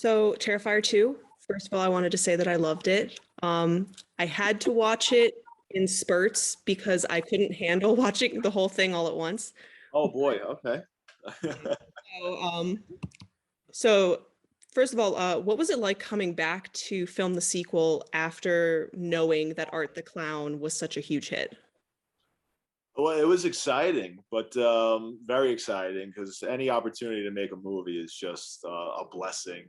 So Terrifier 2, first of all, I wanted to say that I loved it. I had to watch it in spurts because I couldn't handle watching the whole thing all at once. Oh boy, okay. So, so first of all, what was it like coming back to film the sequel after knowing that Art the Clown was such a huge hit? Well, it was exciting, but very exciting because any opportunity to make a movie is just a blessing.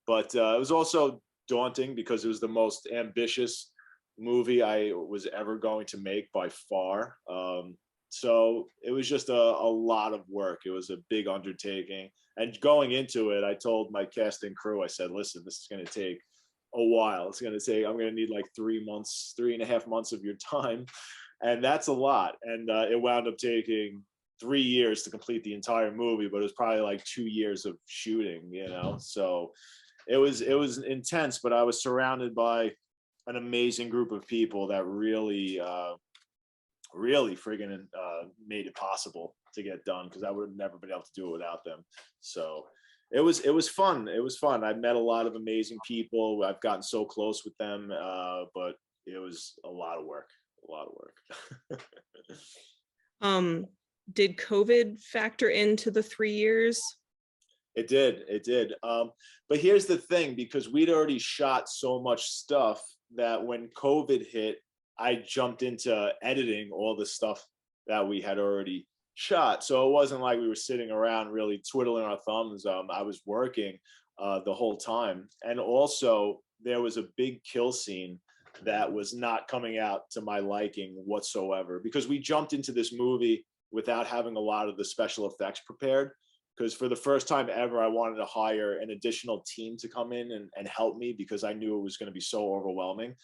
But it was also daunting because it was the most ambitious movie I was ever going to make by far. So it was just a lot of work. It was a big undertaking. And going into it, I told my casting crew, I said, listen, this is going to take a while. It's going to take, I'm going to need like 3 months, 3.5 months of your time, and that's a lot. And it wound up taking 3 years to complete the entire movie, but it was probably like 2 years of shooting, So it was intense, but I was surrounded by an amazing group of people that really friggin' made it possible to get done, because I would have never been able to do it without them. So it was fun. It was fun. I met a lot of amazing people. I've gotten so close with them, but it was a lot of work. A lot of work. Um, did COVID factor into the 3 years? It did. It did. But here's the thing, because we'd already shot so much stuff that when COVID hit, I jumped into editing all the stuff that we had already shot. So it wasn't like we were sitting around really twiddling our thumbs. I was working the whole time. And also, there was a big kill scene that was not coming out to my liking whatsoever, because we jumped into this movie without having a lot of the special effects prepared. Because for the first time ever, I wanted to hire an additional team to come in and help me, because I knew it was going to be so overwhelming.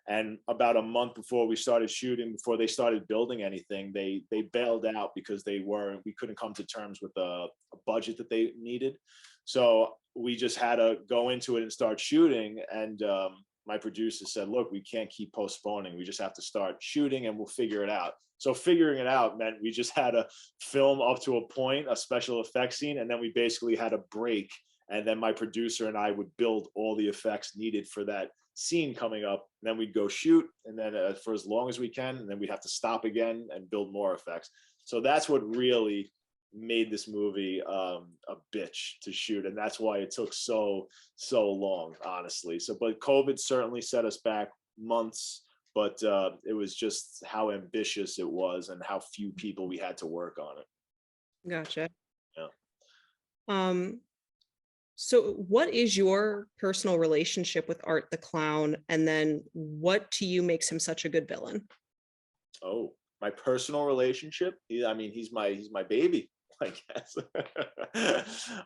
And about a month before we started shooting, before they started building anything, they bailed out because we couldn't come to terms with a budget that they needed. So we just had to go into it and start shooting. And my producer said, look, we can't keep postponing. We just have to start shooting and we'll figure it out. So figuring it out meant we just had to film up to a point, a special effects scene, and then we basically had a break. And then my producer and I would build all the effects needed for that scene coming up. And then we'd go shoot, and then for as long as we can, and then we'd have to stop again and build more effects. So that's what really made this movie a bitch to shoot, and that's why it took so long, honestly. So, but COVID certainly set us back months, but it was just how ambitious it was and how few people we had to work on it. Gotcha. Yeah. Um, so what is your personal relationship with Art the Clown? And then what to you makes him such a good villain? Oh, my personal relationship. I mean, he's my baby, I guess.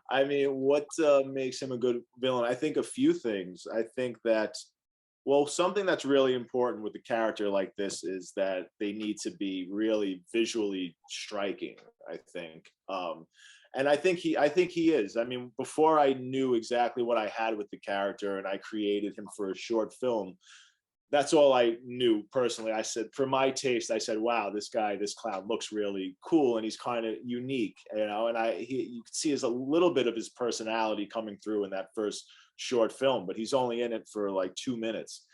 I mean, what makes him a good villain? I think a few things. I think that, well, something that's really important with a character like this is that they need to be really visually striking, I think. And I think he is. I mean, before I knew exactly what I had with the character and I created him for a short film, that's all I knew personally. I said, for my taste, I said, wow, this clown looks really cool and he's kind of unique, and you can see a little bit of his personality coming through in that first short film, but he's only in it for like 2 minutes.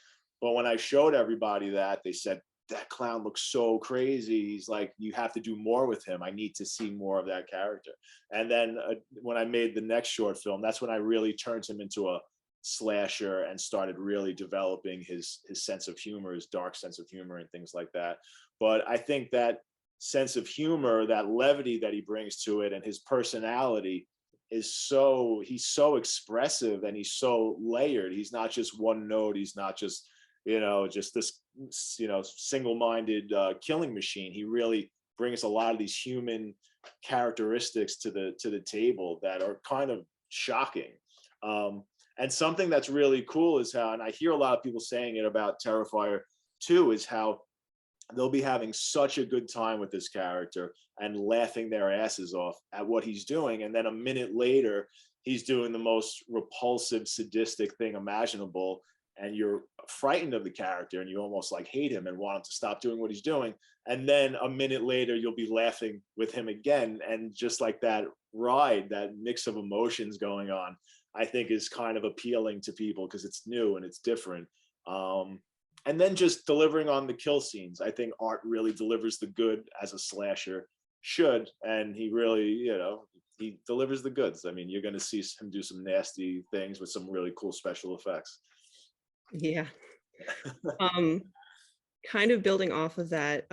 But when I showed everybody that, they said, that clown looks so crazy. He's like, you have to do more with him. I need to see more of that character. And then when I made the next short film, that's when I really turned him into a slasher and started really developing his sense of humor, his dark sense of humor and things like that. But I think that sense of humor, that levity that he brings to it, and his personality he's so expressive and he's so layered. He's not just one note. He's not just just this single-minded killing machine. He really brings a lot of these human characteristics to the table that are kind of shocking. And something that's really cool is how, and I hear a lot of people saying it about Terrifier 2, is how they'll be having such a good time with this character and laughing their asses off at what he's doing. And then a minute later, he's doing the most repulsive, sadistic thing imaginable. And you're frightened of the character and you almost like hate him and want him to stop doing what he's doing. And then a minute later, you'll be laughing with him again. And just like that ride, that mix of emotions going on, I think is kind of appealing to people because it's new and it's different. And then just delivering on the kill scenes. I think Art really delivers the good as a slasher should, and he really, he delivers the goods. I mean, you're going to see him do some nasty things with some really cool special effects. Yeah. Um, Kind of building off of that,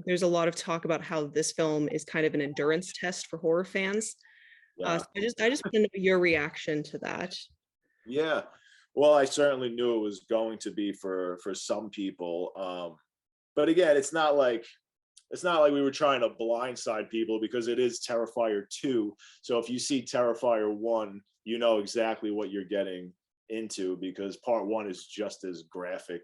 there's a lot of talk about how this film is kind of an endurance test for horror fans. Yeah. So I just want to know your reaction to that. Yeah. Well, I certainly knew it was going to be for some people. But again, it's not like we were trying to blindside people because it is Terrifier 2. So if you see Terrifier 1, you know exactly what you're getting into because part 1 is just as graphic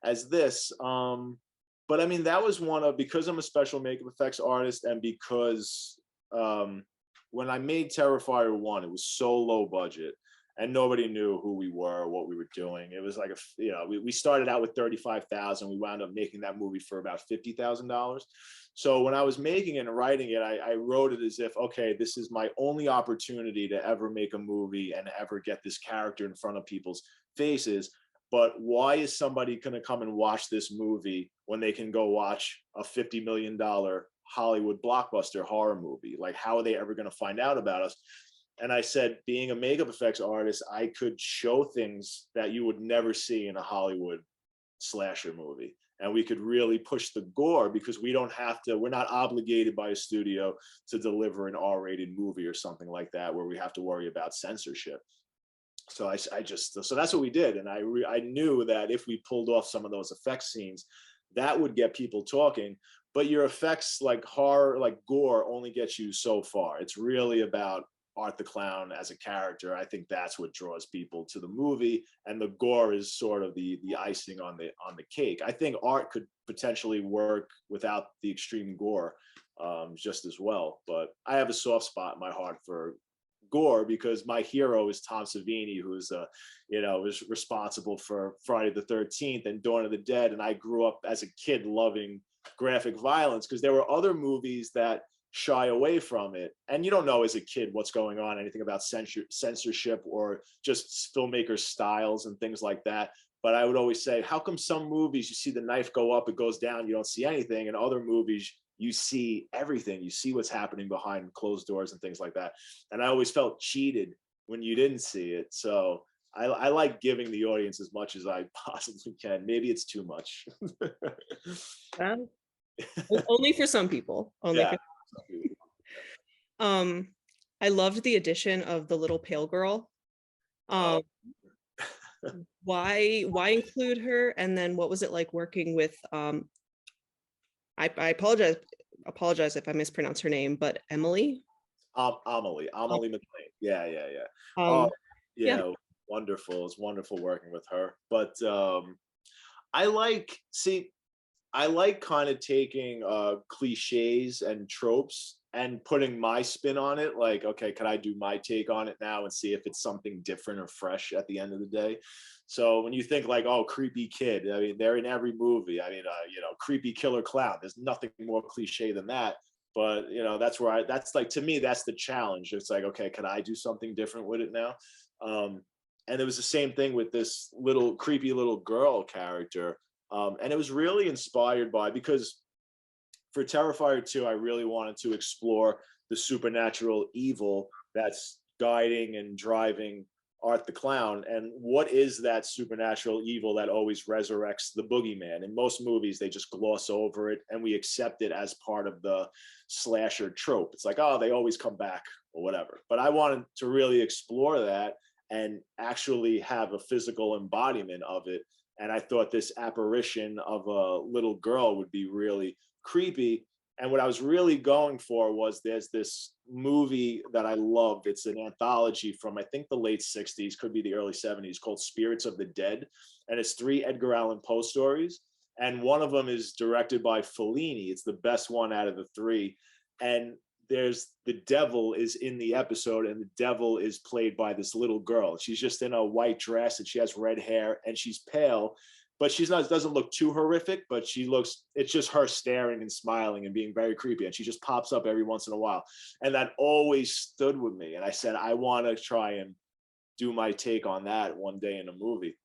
as this. But I mean, that was because I'm a special makeup effects artist and because when I made Terrifier 1, it was so low budget and nobody knew who we were or what we were doing. It was like we started out with 35,000. We wound up making that movie for about $50,000. So when I was making it and writing it, I wrote it as if, okay, this is my only opportunity to ever make a movie and ever get this character in front of people's faces. But why is somebody going to come and watch this movie when they can go watch a $50 million Hollywood blockbuster horror movie? Like, how are they ever going to find out about us? And I said, being a makeup effects artist, I could show things that you would never see in a Hollywood slasher movie. And we could really push the gore because we're not obligated by a studio to deliver an R-rated movie or something like that, where we have to worry about censorship. So so that's what we did. And I knew that if we pulled off some of those effects scenes, that would get people talking. But your effects like horror, like gore, only gets you so far. It's really about Art the Clown as a character. I think that's what draws people to the movie, and the gore is sort of the icing on the cake. I think Art could potentially work without the extreme gore just as well. But I have a soft spot in my heart for gore because my hero is Tom Savini, who's was responsible for Friday the 13th and Dawn of the Dead, and I grew up as a kid loving graphic violence because there were other movies that shy away from it, and you don't know as a kid what's going on, anything about censorship or just filmmaker styles and things like that. But I would always say, how come some movies you see the knife go up, it goes down, you don't see anything, and other movies you see everything, you see what's happening behind closed doors and things like that. And I always felt cheated when you didn't see it. So I like giving the audience as much as I possibly can. Maybe it's too much. Um, Only for some people. Only Yeah. for I loved the addition of the little pale girl. Um, why include her? And then what was it like working with I apologize if I mispronounce her name, but Emily. Amelie McLean. Yeah. Oh, Um, yeah, yeah, wonderful. It's wonderful working with her. But I like kind of taking cliches and tropes and putting my spin on it. Like, okay, can I do my take on it now and see if it's something different or fresh at the end of the day? So when you think like, oh, creepy kid, I mean, they're in every movie. I mean, creepy killer clown. There's nothing more cliche than that. But that's like, to me, that's the challenge. It's like, okay, can I do something different with it now? And it was the same thing with this little creepy little girl character. And it was really inspired by, because for Terrifier 2, I really wanted to explore the supernatural evil that's guiding and driving Art the Clown. And what is that supernatural evil that always resurrects the boogeyman? In most movies, they just gloss over it and we accept it as part of the slasher trope. It's like, oh, they always come back or whatever. But I wanted to really explore that and actually have a physical embodiment of it. And I thought this apparition of a little girl would be really creepy. And what I was really going for was, there's this movie that I loved. It's an anthology from, I think, the late 60s, could be the early 70s, called Spirits of the Dead. And it's 3 Edgar Allan Poe stories. And one of them is directed by Fellini. It's the best one out of the 3. And the devil is in the episode, and the devil is played by this little girl. She's just in a white dress and she has red hair and she's pale, but she's not, doesn't look too horrific, but she looks, it's just her staring and smiling and being very creepy. And she just pops up every once in a while. And that always stood with me. And I said, I want to try and do my take on that one day in a movie.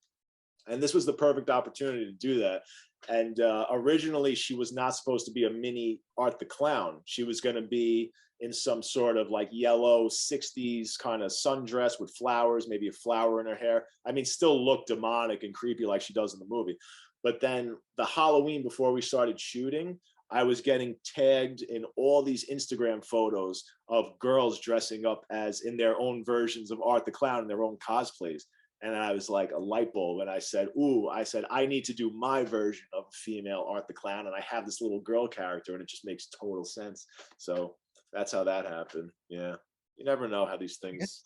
And this was the perfect opportunity to do that. And originally she was not supposed to be a mini Art the Clown. She was going to be in some sort of like yellow 60s kind of sundress with flowers, maybe a flower in her hair. I mean, still look demonic and creepy like she does in the movie. But then the Halloween before we started shooting, I was getting tagged in all these Instagram photos of girls dressing up as in their own versions of Art the Clown in their own cosplays. And I was like a light bulb. And I said, ooh, I said, I need to do my version of female Art the Clown. And I have this little girl character and it just makes total sense. So that's how that happened. Yeah. You never know how these things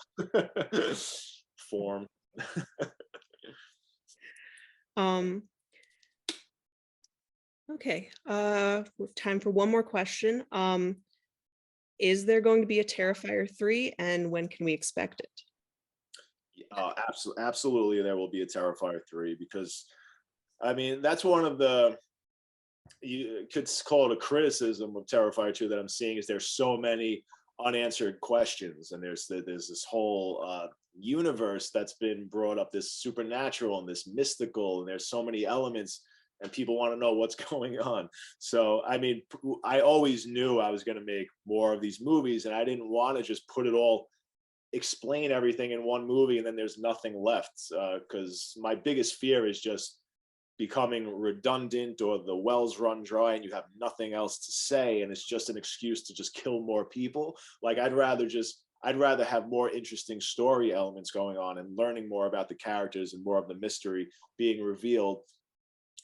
form. Okay. We have time for one more question. Is there going to be a Terrifier 3 and when can we expect it? Absolutely, there will be a Terrifier 3 because, I mean, that's one of the, you could call it a criticism of Terrifier 2 that I'm seeing is there's so many unanswered questions, and there's this whole universe that's been brought up, this supernatural and this mystical, and there's so many elements, and people want to know what's going on. So, I mean, I always knew I was going to make more of these movies, and I didn't want to just put it all, explain everything in one movie and then there's nothing left, because my biggest fear is just becoming redundant or the wells run dry and you have nothing else to say and it's just an excuse to just kill more people. Like I'd rather have more interesting story elements going on and learning more about the characters and more of the mystery being revealed.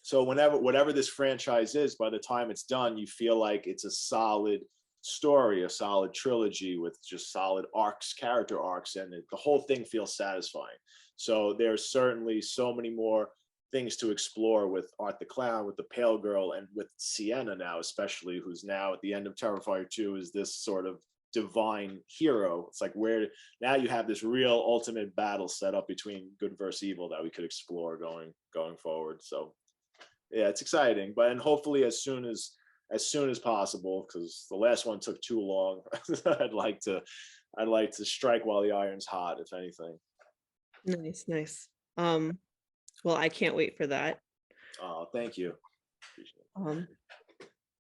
So whatever this franchise is, by the time it's done, you feel like it's a solid story, a solid trilogy with just solid arcs, character arcs, and the whole thing feels satisfying. So there's certainly so many more things to explore with Art the Clown, with the Pale Girl, and with Sienna now, especially, who's now at the end of Terrifier 2 is this sort of divine hero. It's like where now you have this real ultimate battle set up between good versus evil that we could explore going forward. So yeah, it's exciting, but and hopefully as soon as possible, because the last one took too long. I'd like to strike while the iron's hot, if anything. Nice. Well, I can't wait for that. Oh, thank you. Appreciate it.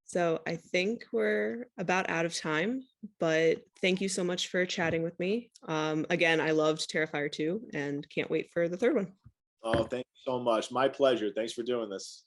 So I think we're about out of time, but thank you so much for chatting with me. Again, I loved Terrifier 2 and can't wait for the third one. Oh, thank you so much. My pleasure. Thanks for doing this.